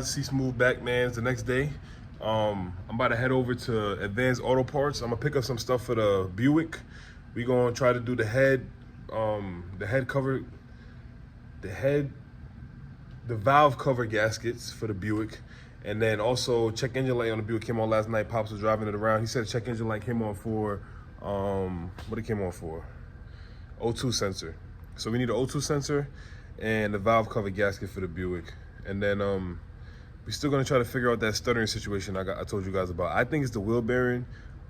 guys? C Smooth back, man. It's the next day. I'm about to head over to Advanced Auto Parts. I'm gonna pick up some stuff for the Buick. We gonna try to do the head cover, the valve cover gaskets for the Buick, and then also check engine light on the Buick came on last night. Pops was driving it around. He said check engine light came on for what it came on for? O2 sensor. So we need an O2 sensor and the valve cover gasket for the Buick. And then we're still gonna try to figure out that stuttering situation I told you guys about. I think it's the wheel bearing.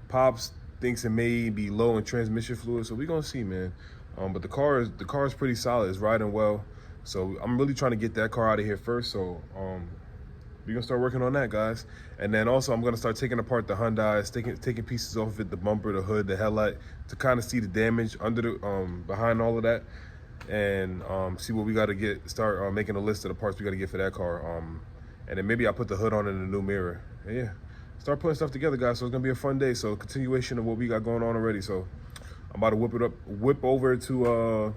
Pops thinks it may be low in transmission fluid, so we're gonna see, man. But the car is pretty solid. It's riding well. So I'm really trying to get that car out of here first. So we're gonna start working on that, guys. And then also I'm gonna start taking apart the Hyundai, taking pieces off of it, the bumper, the hood, the headlight, to kind of see the damage under the behind all of that, and see what we got to start making a list of the parts we got to get for that car. And then maybe I'll put the hood on in a new mirror. And yeah, start putting stuff together, guys. So it's gonna be a fun day. So continuation of what we got going on already. So I'm about to whip over to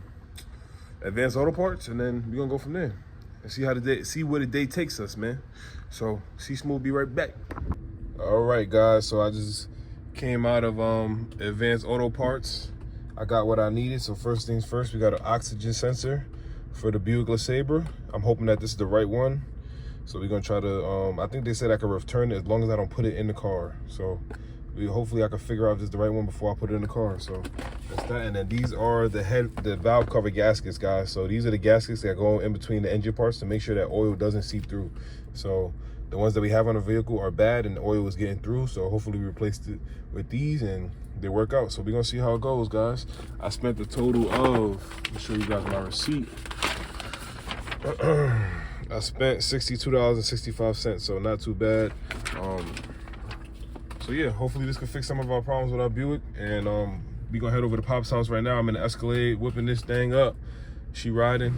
Advanced Auto Parts, and then we're gonna go from there and see where the day takes us, man. So C Smooth, be right back. All right, guys. So I just came out of Advanced Auto Parts. I got what I needed. So first things first, we got an oxygen sensor for the Buick LeSabre. I'm hoping that this is the right one. So we're gonna try to, I think they said I could return it as long as I don't put it in the car. So hopefully I can figure out if this is the right one before I put it in the car. So that's that. And then these are the valve cover gaskets, guys. So these are the gaskets that go in between the engine parts to make sure that oil doesn't seep through. So the ones that we have on the vehicle are bad and the oil is getting through. So hopefully we replaced it with these and they work out. So we're gonna see how it goes, guys. I spent a total of, let me show you guys my receipt. I spent $62.65, so not too bad. So yeah, hopefully this can fix some of our problems with our Buick. And we gonna head over to Pop's house right now. I'm in the Escalade whipping this thing up. She riding.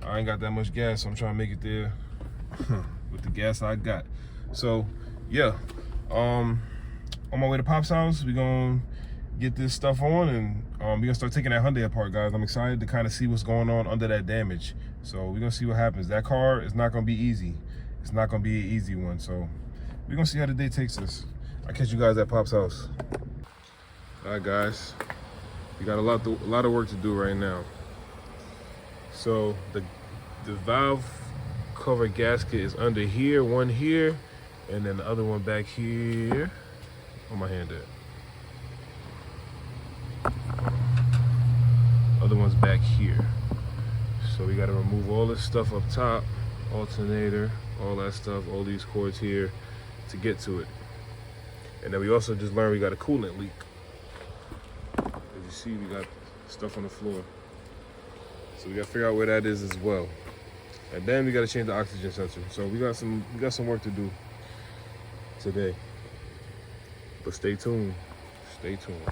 I ain't got that much gas, so I'm trying to make it there with the gas I got. So yeah, on my way to Pop's house, we gonna get this stuff on, and we're gonna start taking that Hyundai apart, guys. I'm excited to kind of see what's going on under that damage. So we're gonna see what happens. That car is not gonna be easy. It's not gonna be an easy one. So we're gonna see how the day takes us. I'll catch you guys at Pop's house. All right, guys. We got a lot of work to do right now. So the valve cover gasket is under here, one here, and then the other one back here. Where my hand at? Other one's back here. So we gotta remove all this stuff up top, alternator, all that stuff, all these cords here to get to it. And then we also just learned we got a coolant leak. As you see, we got stuff on the floor. So we gotta figure out where that is as well. And then we gotta change the oxygen sensor. So we got some work to do today. But stay tuned. Stay tuned.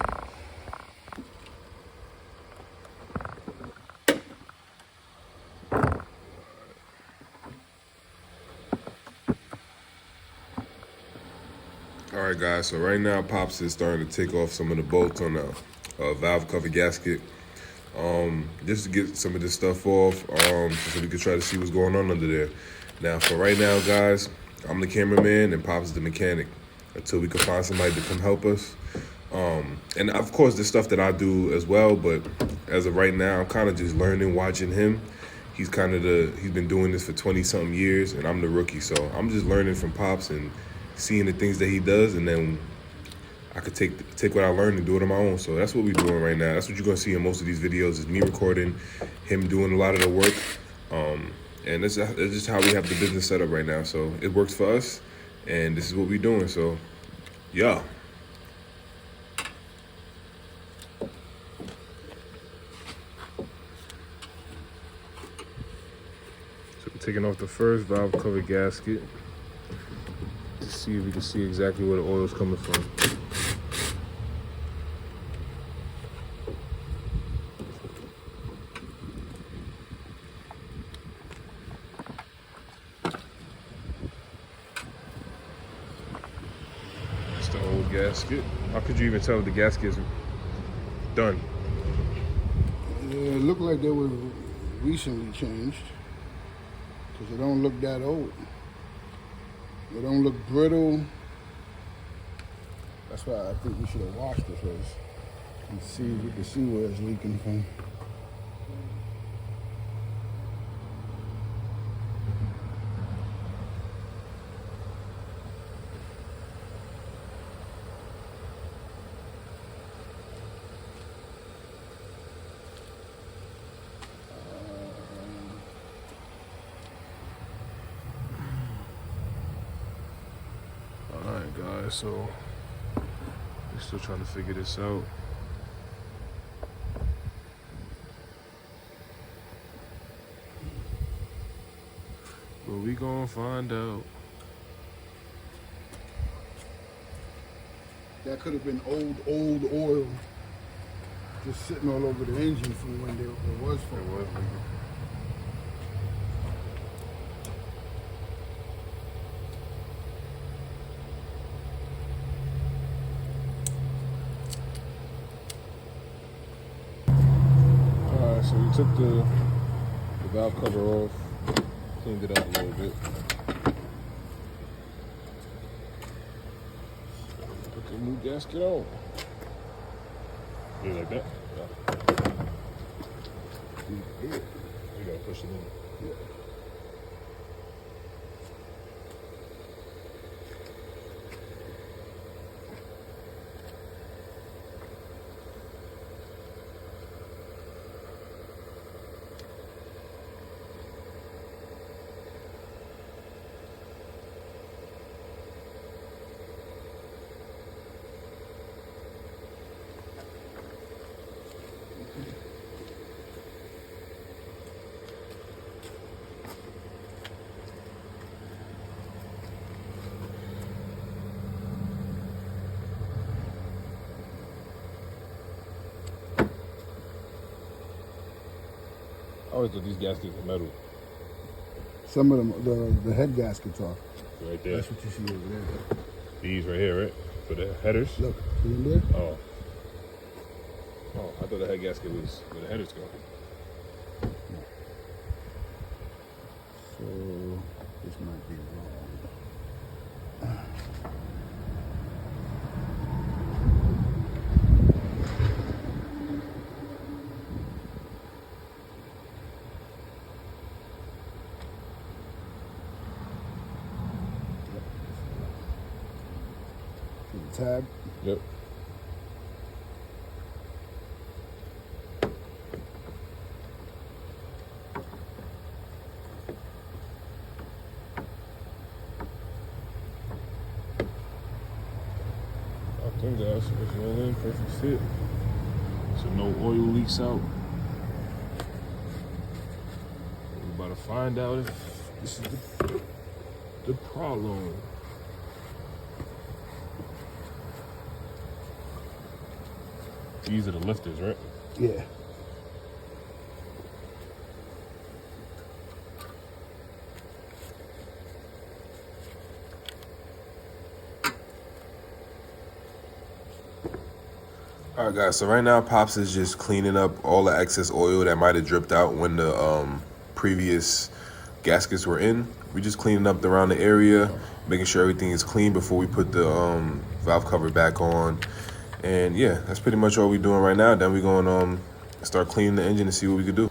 All right, guys, so right now Pops is starting to take off some of the bolts on the valve cover gasket, just to get some of this stuff off, so we can try to see what's going on under there. Now, for right now, guys, I'm the cameraman and Pops is the mechanic until we can find somebody to come help us. And of course, there's stuff that I do as well, but as of right now, I'm kind of just learning, watching him. He's been doing this for 20-something years, and I'm the rookie, so I'm just learning from Pops and seeing the things that he does, and then I could take what I learned and do it on my own. So that's what we're doing right now. That's what you're gonna see in most of these videos, is me recording, him doing a lot of the work. And that's just how we have the business set up right now. So it works for us, and this is what we're doing. So yeah. So we're taking off the first valve cover gasket. See if we can see exactly where the oil is coming from. That's the old gasket. How could you even tell if the gasket is done? Yeah, it looked like they were recently changed, because it don't look that old. It don't look brittle. That's why I think we should have washed it first. And see, we can see where it's leaking from. Alright guys, so we're still trying to figure this out. But we gonna find out. That could have been old oil just sitting all over the engine from when it was from. It was leaking. Alright, so we took the valve cover off, cleaned it up a little bit. Put the new gasket on. You like that? Yeah. You gotta push it in. Yeah. I always thought these gaskets are metal. Some of them, the head gaskets are. Right there. That's what you see over there. These right here, right? For the headers? Look, see in there? Oh. Oh, I thought the head gasket was where the headers go. So this might be wrong. See the tab? Yep. Okay guys, let's roll in, perfect fit. So no oil leaks out. We're about to find out if this is the problem. These are the lifters, right? Yeah. All right, guys. So right now, Pops is just cleaning up all the excess oil that might have dripped out when the previous gaskets were in. We just cleaning up around the area, making sure everything is clean before we put the valve cover back on. And yeah, that's pretty much all we're doing right now. Then we're going to start cleaning the engine and see what we could do.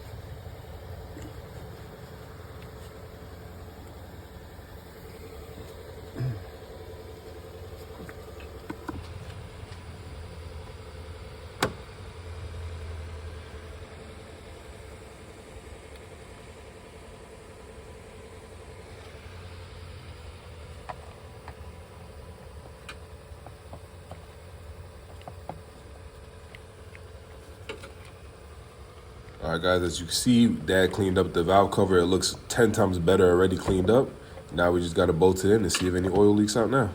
All right, guys, as you can see, Dad cleaned up the valve cover. It looks 10 times better already cleaned up. Now we just got to bolt it in and see if any oil leaks out now.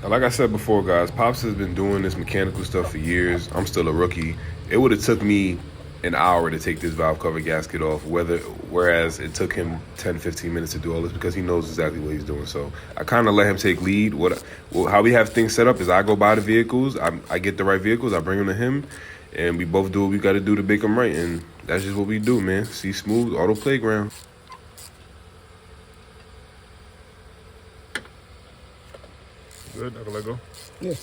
Like I said before, guys, Pops has been doing this mechanical stuff for years. I'm still a rookie. It would have took me an hour to take this valve cover gasket off, whereas it took him 10-15 minutes to do all this because he knows exactly what he's doing. So I kind of let him take lead. How we have things set up is I go buy the vehicles, I get the right vehicles, I bring them to him, and we both do what we got to do to make them right. And that's just what we do, man. See Smooth Auto Playground. Good, I can let go? Yeah.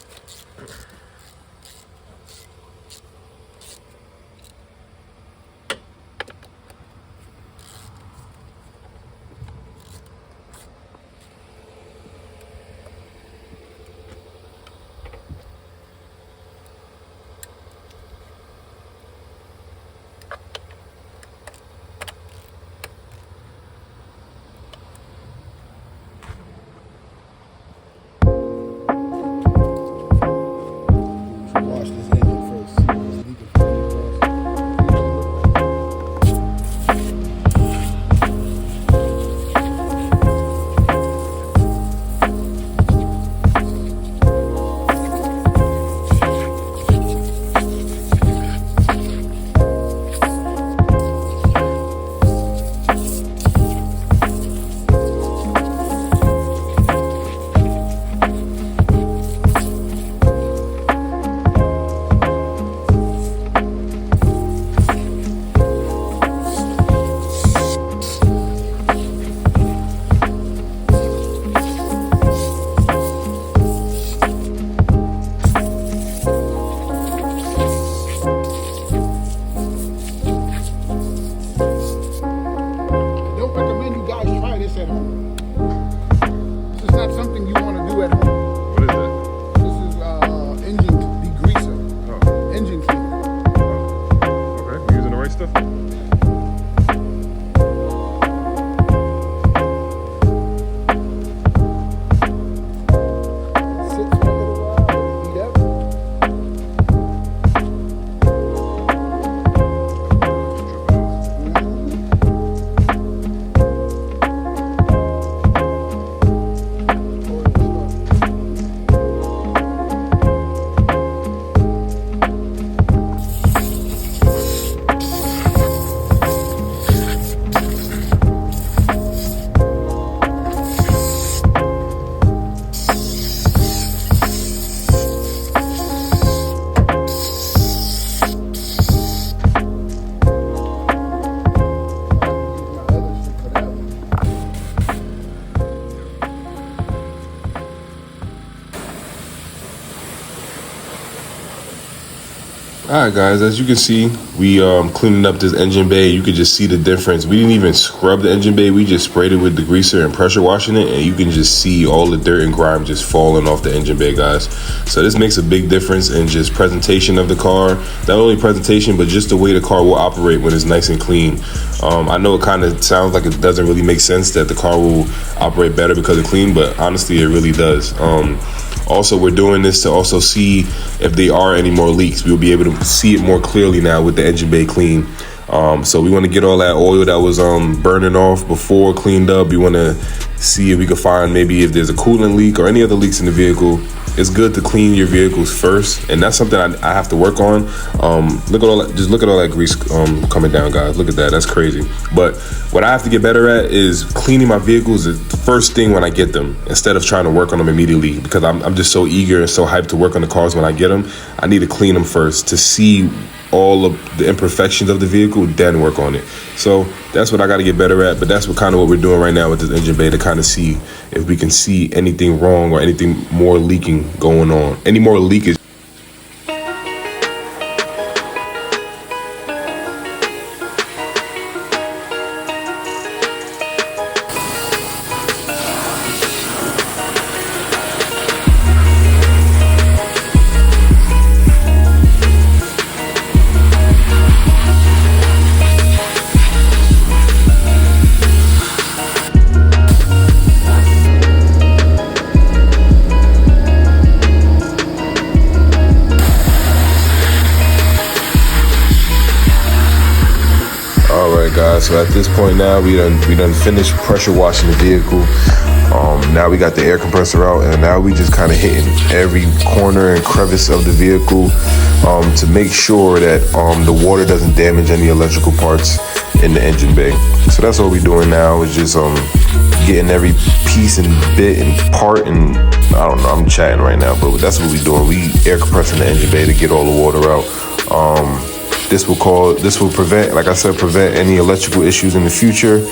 Wash this engine first. See what's leaking from Alright guys, as you can see, we cleaning up this engine bay. You could just see the difference. We didn't even scrub the engine bay, we just sprayed it with degreaser and pressure washing it, and you can just see all the dirt and grime just falling off the engine bay, guys. So this makes a big difference in just presentation of the car. Not only presentation, but just the way the car will operate when it's nice and clean. I know it kind of sounds like it doesn't really make sense that the car will operate better because it's clean, but honestly it really does. Also, we're doing this to also see if there are any more leaks. We'll be able to see it more clearly now with the engine bay clean. So we want to get all that oil that was burning off before cleaned up. We want to see if we can find maybe if there's a coolant leak or any other leaks in the vehicle. It's good to clean your vehicles first, and that's something I have to work on. Look at all that, just look at all that grease coming down, guys. Look at that, that's crazy. But what I have to get better at is cleaning my vehicles the first thing when I get them, instead of trying to work on them immediately, because I'm just so eager and so hyped to work on the cars when I get them. I need to clean them first to see all of the imperfections of the vehicle, then work on it. So that's what I got to get better at, but that's what we're doing right now with this engine bay, to kind of see if we can see anything wrong or anything more leaking going on, any more leakage. Guys, so at this point now we done finished pressure washing the vehicle. Now we got the air compressor out, and now we just kind of hitting every corner and crevice of the vehicle to make sure that the water doesn't damage any electrical parts in the engine bay. So that's what we're doing now, is just getting every piece and bit and part, and I don't know, I'm chatting right now, but that's what we're doing. We air compressing the engine bay to get all the water out. This will prevent, like I said, prevent any electrical issues in the future,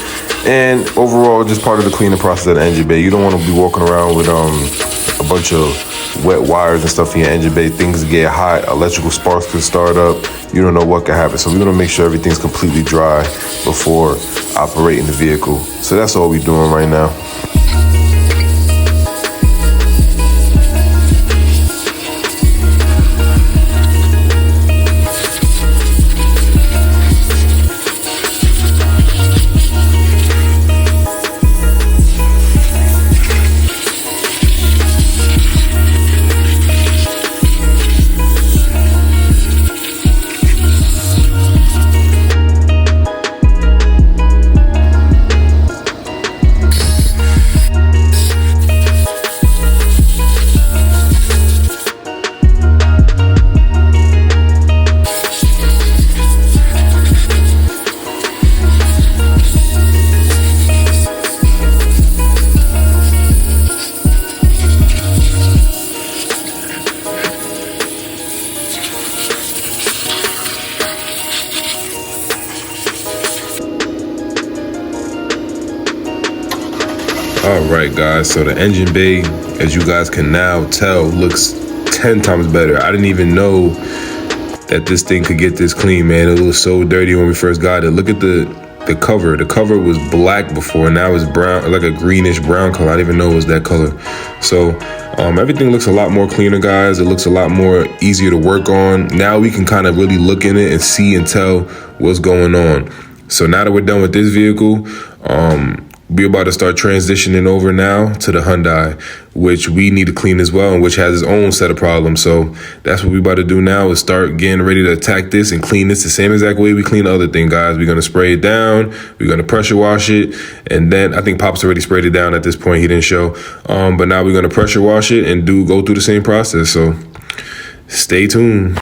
and overall just part of the cleaning process of the engine bay. You don't want to be walking around with a bunch of wet wires and stuff in your engine bay. Things get hot, electrical sparks could start up. You don't know what could happen. So we're gonna make sure everything's completely dry before operating the vehicle. So that's all we're doing right now. All right, guys, so the engine bay, as you guys can now tell, looks 10 times better. I didn't even know that this thing could get this clean, man. It was so dirty when we first got it. Look at the cover. The cover was black before, now it's brown, like a greenish brown color. I didn't even know it was that color. So everything looks a lot more cleaner, guys. It looks a lot more easier to work on. Now we can kind of really look in it and see and tell what's going on. So now that we're done with this vehicle, we're about to start transitioning over now to the Hyundai, which we need to clean as well, and which has its own set of problems. So that's what we're about to do now, is start getting ready to attack this and clean this the same exact way we clean the other thing, guys. We're going to spray it down. We're going to pressure wash it. And then I think Pop's already sprayed it down at this point. He didn't show. But now we're going to pressure wash it and go through the same process. So stay tuned.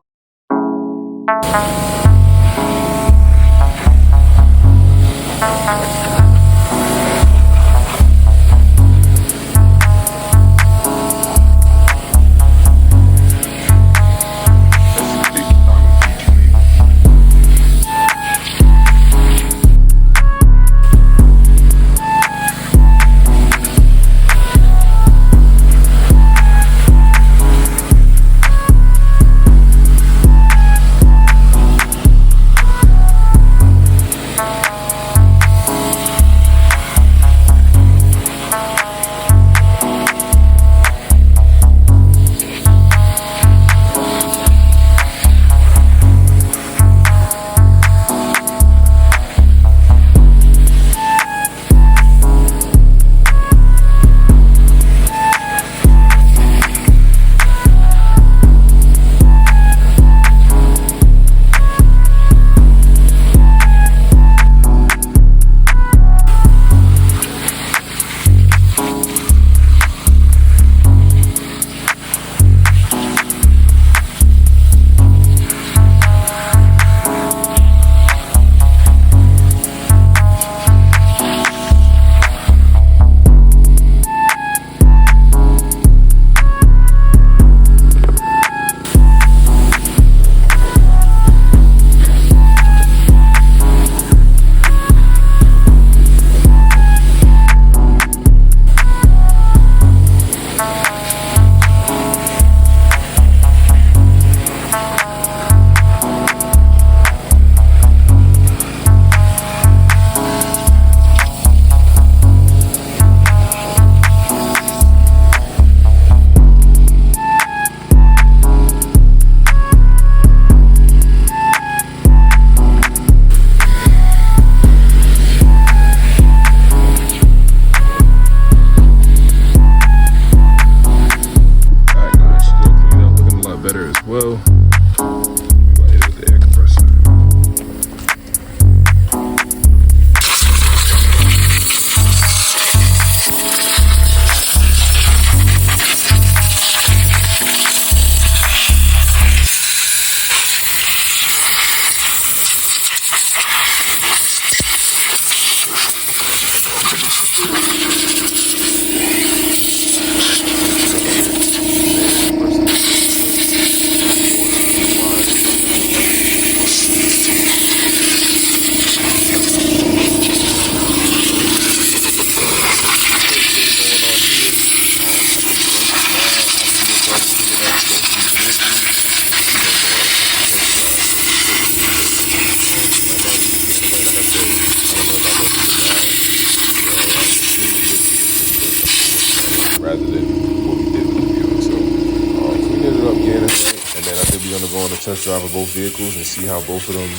a test drive of both vehicles and see how both of them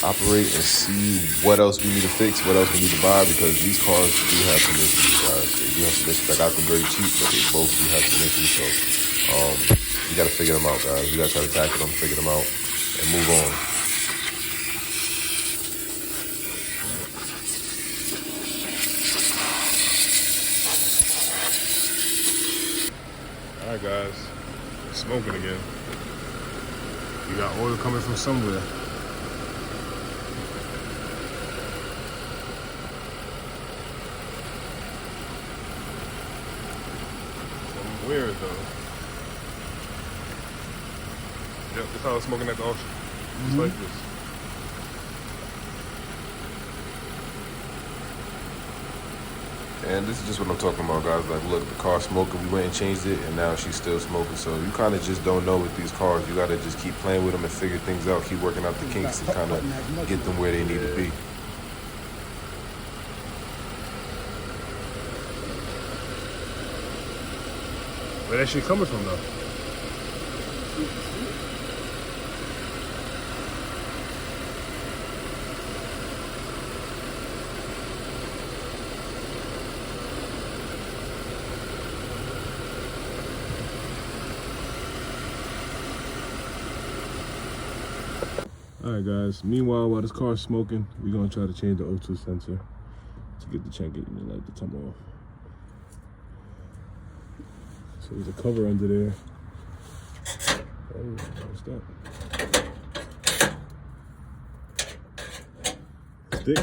operate and see what else we need to fix, what else we need to buy, because these cars do have some issues, guys. They do have some issues. I got them very cheap, but they both do have some issues. So you got to figure them out, guys. You got to try to tackle them, figure them out, and move on. All right, guys, it's smoking again. You got oil coming from somewhere. Something weird though. Yep, that's how I was smoking at the auction. Just like this. And this is just what I'm talking about, guys. Like, look, the car's smoking. We went and changed it, and now she's still smoking. So you kind of just don't know with these cars. You got to just keep playing with them and figure things out. Keep working out the kinks and kind of get them where they need to be. Where that shit coming from, though? All right, guys. Meanwhile, while this car's smoking, we're gonna try to change the O2 sensor to get the check engine light to come off. So there's a cover under there. Oh, what's that? Stick.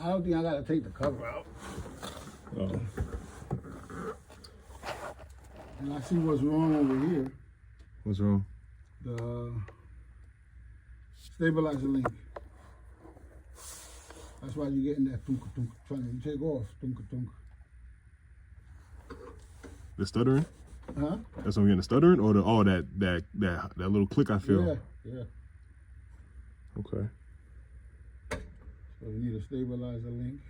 I don't think I gotta take the cover out. Oh. And I see what's wrong over here. What's wrong? The stabilizer link. That's why you're getting that tunka tunka. Trying to take off tunka tunka. The stuttering? Huh? That's what I'm getting, the stuttering, or that little click I feel. Yeah. Okay. So we need a stabilizer link.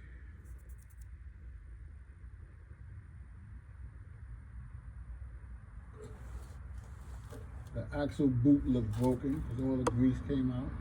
The axle boot looked broken because all the grease came out.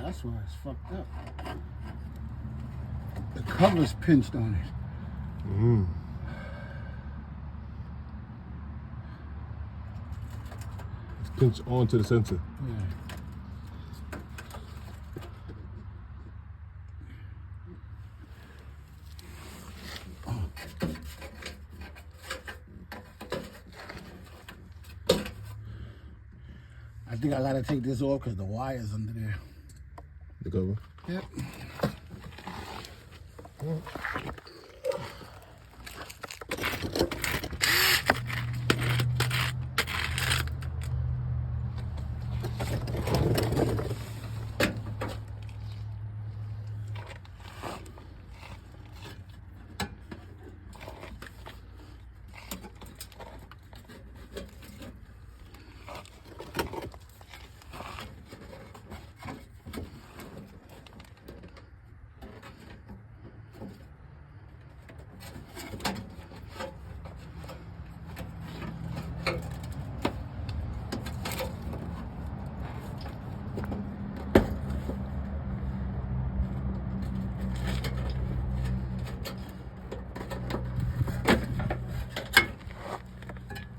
That's why it's fucked up. The cover's pinched on it. It's pinched onto the sensor. Yeah. I think I gotta take this off because the wire's under there. The cover? Yep.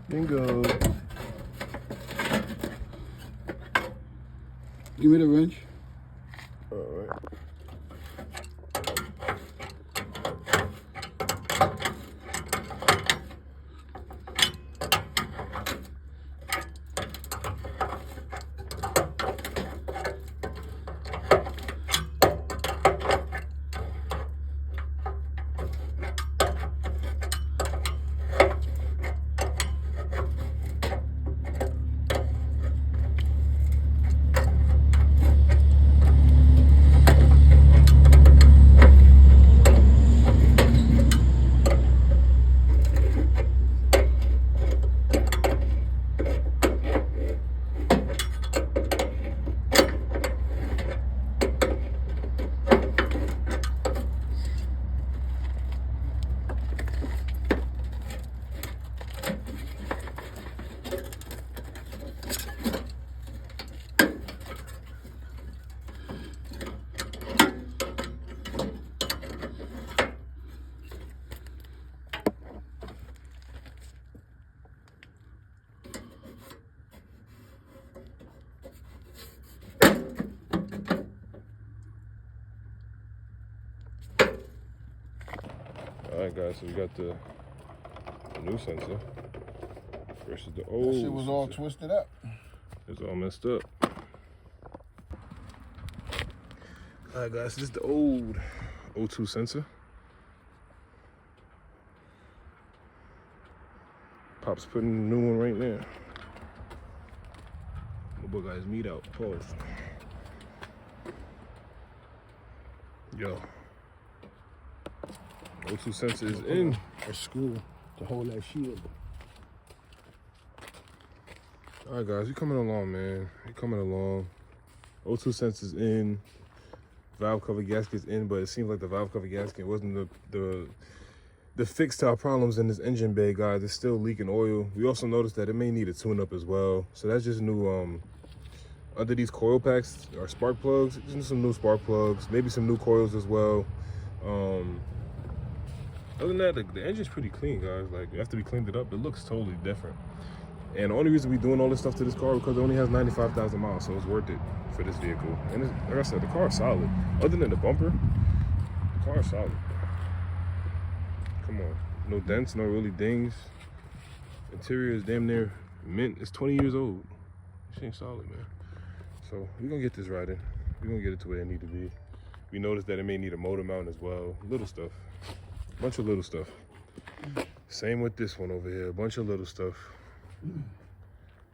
Bingo. Give me the wrench. All right. Alright guys, so we got the new sensor versus the old. That shit was all sensor. twisted up. It's all messed up. Alright guys, this is the old O2 sensor. Pop's putting a new one right there. My boy got his meat out. Pause. Yo. O2 sensor is in. A screw to hold that shield. Alright guys, we coming along, man. We coming along. O2 sensor's in. Valve cover gasket's in, but it seems like the valve cover gasket wasn't the fix to our problems in this engine bay, guys. It's still leaking oil. We also noticed that it may need a tune-up as well. So that's just new, under these coil packs are spark plugs. Just some new spark plugs, maybe some new coils as well. Other than that, the engine's pretty clean, guys. Like, after we cleaned it up, it looks totally different. And the only reason we're doing all this stuff to this car is because it only has 95,000 miles, so it's worth it for this vehicle. And it's, like I said, the car is solid. Other than the bumper, the car is solid. Come on, no dents, no really dings. Interior is damn near mint. It's 20 years old. This ain't solid, man. So we're gonna get this right in. We're gonna get it to where it need to be. We noticed that it may need a motor mount as well. Little stuff, bunch of little stuff. Same with this one over here, a bunch of little stuff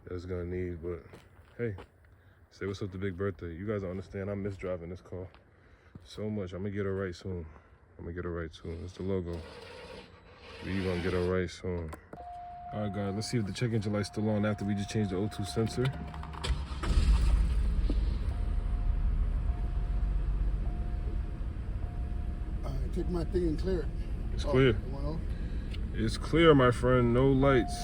that it's gonna need. But hey, say what's up to Big Birthday. You guys don't understand, I miss driving this car so much. I'm gonna get her right soon. It's the logo. We gonna get her right soon. All right, guys, let's see if the check engine light's still on after we just changed the O2 sensor. Take my thing and clear it. It's clear. It went off? It's clear, my friend. No lights.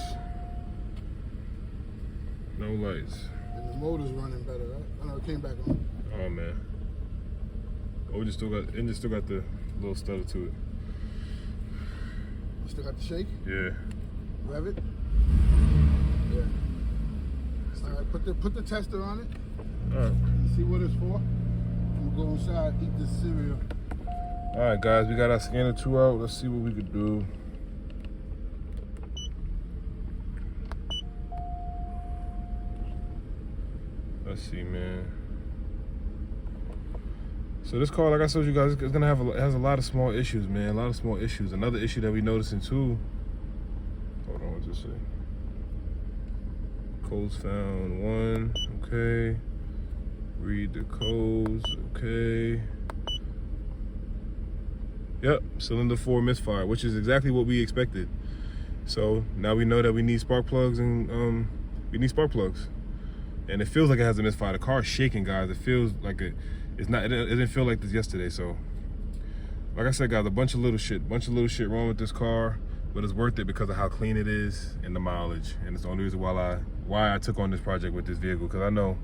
No lights. And the motor's running better, right? I know it came back on. Oh man. Oh, engine still got the little stutter to it. You still got the shake? Yeah. Rev it? Yeah. All right, put the tester on it. All right. See what it's for. I'm gonna go inside, eat this cereal. All right, guys, we got our scanner 2 out. Let's see what we could do. Let's see, man. So this car, like I told you guys, it's gonna has a lot of small issues, man. A lot of small issues. Another issue that we noticing too. Hold on, what's this say? Codes found 1. Okay. Read the codes. Okay. Yep, cylinder 4 misfire, which is exactly what we expected. So now we know that we need spark plugs, and we need spark plugs. And it feels like it has a misfire. The car is shaking, guys. It feels like it's not. It didn't feel like this yesterday. So, like I said, guys, a bunch of little shit wrong with this car, but it's worth it because of how clean it is and the mileage. And it's the only reason why I took on this project with this vehicle, because I know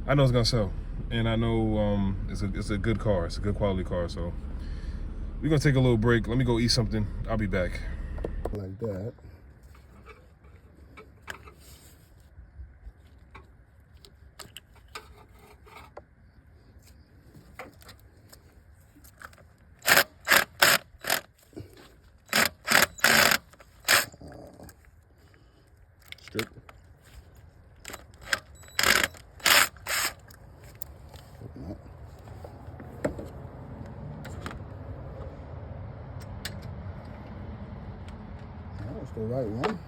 it's gonna sell, and I know it's a good car. It's a good quality car. So we're gonna take a little break. Let me go eat something. I'll be back. Like that. Strip. That's the right one.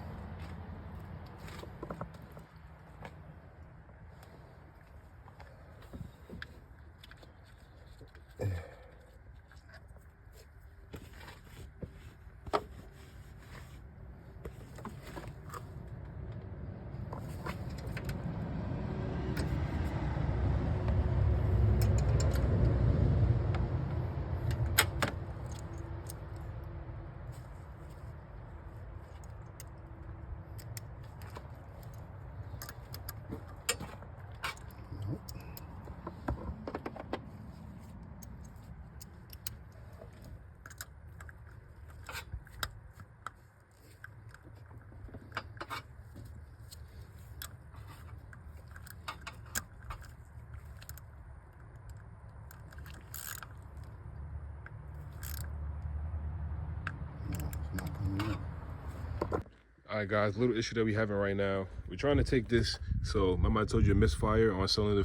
All right, guys, little issue that we having right now. We're trying to take this. So remember I told you a misfire on cylinder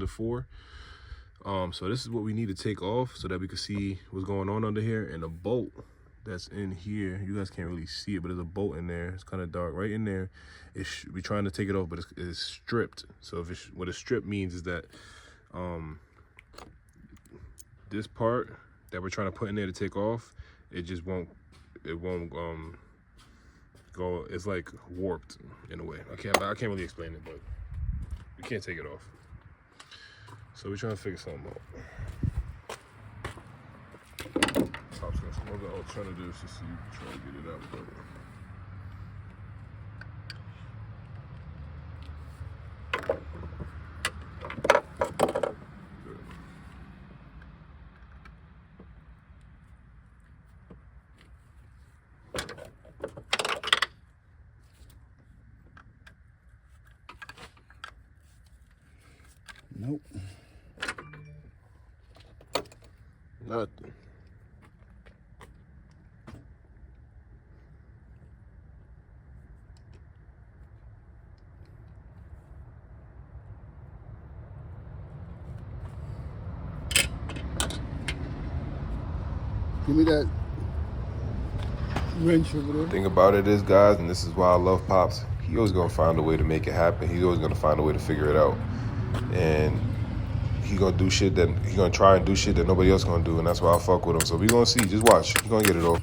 4. So this is what we need to take off so that we can see what's going on under here. And the bolt that's in here, you guys can't really see it, but there's a bolt in there. It's kind of dark right in there. We're trying to take it off, but it's stripped. So what a strip means is that this part that we're trying to put in there to take off, it won't go. It's like warped in a way. I can't really explain it, but we can't take it off. So we're trying to figure something out. Pop's got some other alternatives to see, try to get it out, but Nope. nothing. Give me that wrench over there. The thing about it is, guys, and this is why I love Pops, he always gonna find a way to make it happen. He's always gonna find a way to figure it out. And he gonna try and do shit that nobody else gonna do, and that's why I fuck with him. So we gonna see, just watch. He gonna get it off.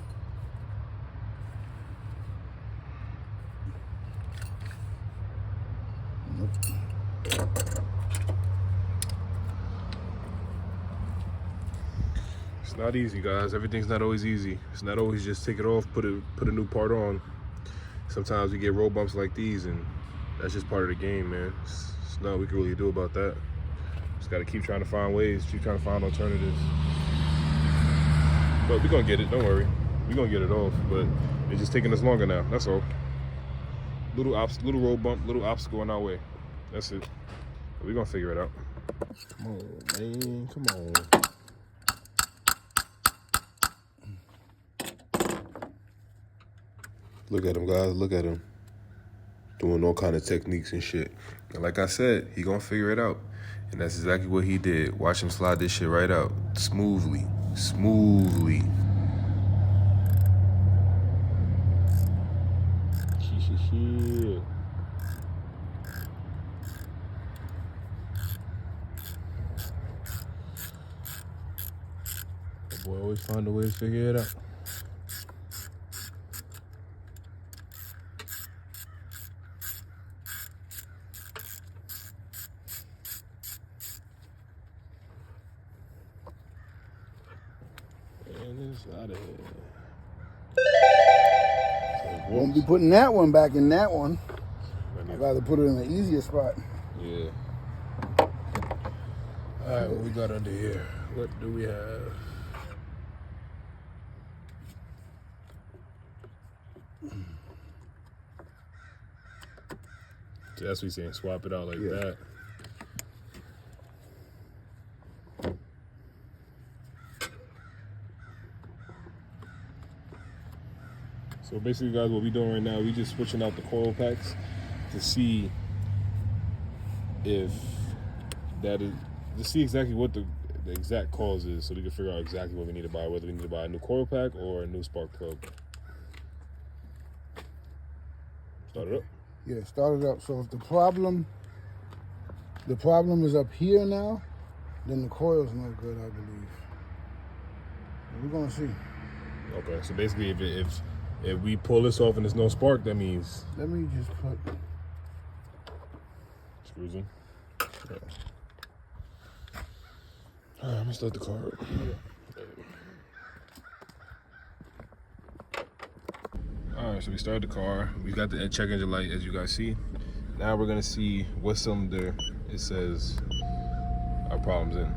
It's not easy, guys. Everything's not always easy. It's not always just take it off, put a new part on. Sometimes we get road bumps like these, and that's just part of the game, man. It's nothing we can really do about that. Just gotta keep trying to find ways, keep trying to find alternatives. But we're gonna get it, don't worry. We're gonna get it off, but it's just taking us longer now, that's all. Little road bump, little obstacle in our way. That's it. But we're gonna figure it out. Come on, man, come on. Look at him, guys, look at him. Doing all kind of techniques and shit. And like I said, he gonna figure it out. And that's exactly what he did. Watch him slide this shit right out. Smoothly. Smoothly. The boy always find a way to figure it out. Out of here. So Won't be putting that one back in that one. I'd rather put it in the easier spot. Yeah. All right, what we got under here? What do we have? So that's what he's saying. Swap it out like that. So basically, guys, what we're doing right now, we just switching out the coil packs to see if that is, to see exactly what the exact cause is, so we can figure out exactly what we need to buy, whether we need to buy a new coil pack or a new spark plug. Start it up. Yeah, start it up. So if the problem is up here now, then the coil's no good, I believe. We're gonna see. Okay, so basically, if we pull this off and there's no spark, that means. Let me just put screws in. Yeah. All right, I'm gonna start the car up. All right, so we started the car. We got the check engine light, as you guys see. Now we're gonna see what cylinder it says our problem's in.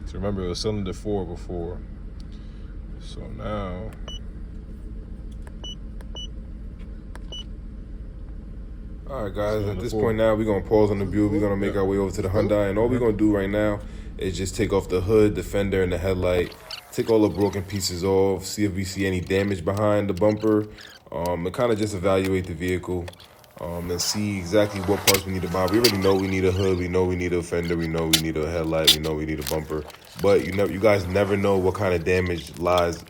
So remember, it was cylinder 4 before. So now, all right, guys. At this point now, we're gonna pause on the Buick. We're gonna make our way over to the Hyundai, and all we're gonna do right now is just take off the hood, the fender, and the headlight, take all the broken pieces off, see if we see any damage behind the bumper, and kind of just evaluate the vehicle, and see exactly what parts we need to buy. We already know we need a hood, we know we need a fender, we know we need a headlight, we know we need a bumper, but you guys never know what kind of damage lies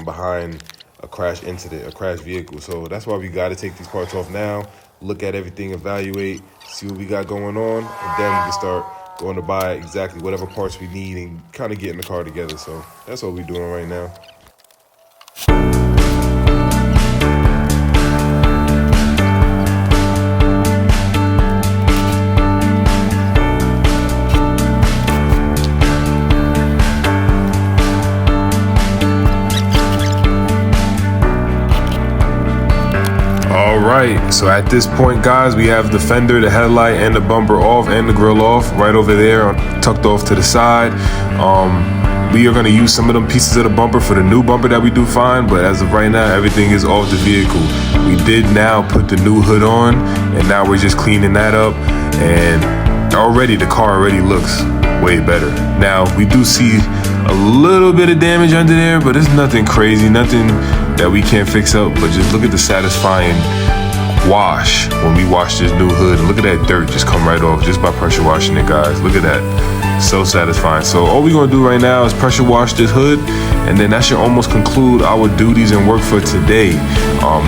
behind a crash incident, a crash vehicle. So that's why we got to take these parts off now, look at everything, evaluate, see what we got going on, and then we can start going to buy exactly whatever parts we need and kind of get in the car together. So that's what we're doing right now. Alright, so at this point, guys, we have the fender, the headlight, and the bumper off, and the grill off, right over there, tucked off to the side. We are going to use some of them pieces of the bumper for the new bumper that we do find, but as of right now, everything is off the vehicle. We did now put the new hood on, and now we're just cleaning that up, and already the car already looks way better. Now, we do see a little bit of damage under there, but it's nothing crazy, nothing that we can't fix up, but just look at the satisfying wash when we wash this new hood. And look at that dirt just come right off just by pressure washing it, guys. Look at that. So satisfying. So all we're gonna do right now is pressure wash this hood, and then that should almost conclude our duties and work for today.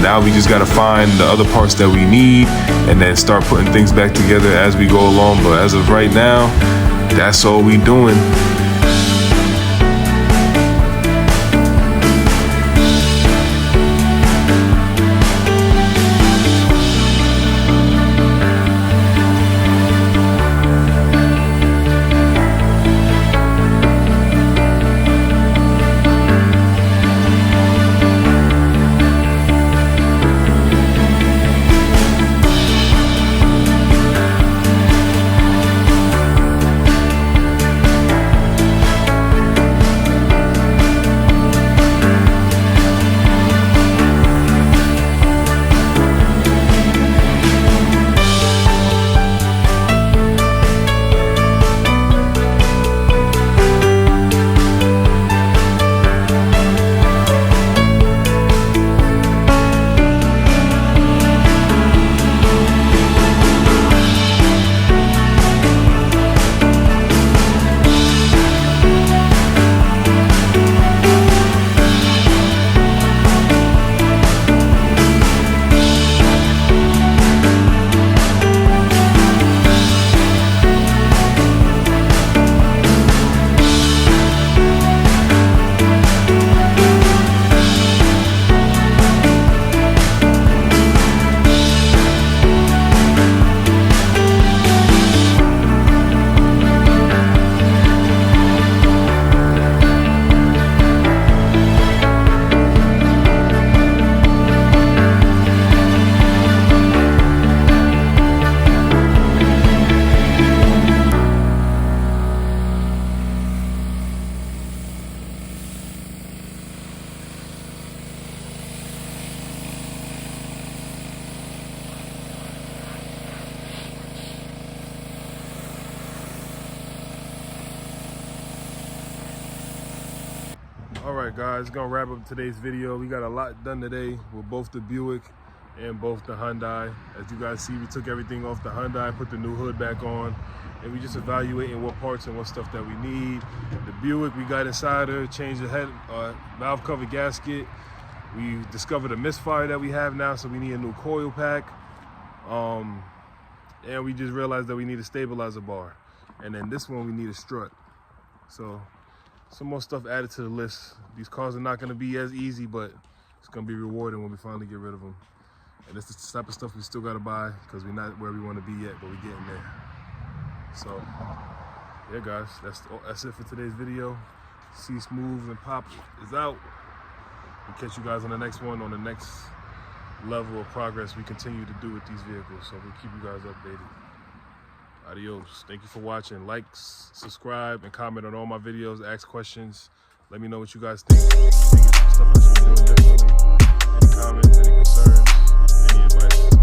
Now we just gotta find the other parts that we need and then start putting things back together as we go along. But as of right now, that's all we doing. Alright guys, gonna wrap up today's video. We got a lot done today with both the Buick and both the Hyundai. As you guys see, we took everything off the Hyundai, put the new hood back on, and we just evaluating what parts and what stuff that we need. The Buick, we got inside her, changed the head valve cover gasket. We discovered a misfire that we have now, so we need a new coil pack. And we just realized that we need a stabilizer bar. And then this one, we need a strut. So some more stuff added to the list. These cars are not gonna be as easy, but it's gonna be rewarding when we finally get rid of them. And it's the type of stuff we still gotta buy because we're not where we wanna be yet, but we're getting there. So, yeah guys, that's it for today's video. C Smooth and Pop is out. We'll catch you guys on the next one, on the next level of progress we continue to do with these vehicles. So we'll keep you guys updated. Adios. Thank you for watching. Like, subscribe, and comment on all my videos. Ask questions. Let me know what you guys think. Think it's some stuff I should be doing differently. Any comments, any concerns, any advice.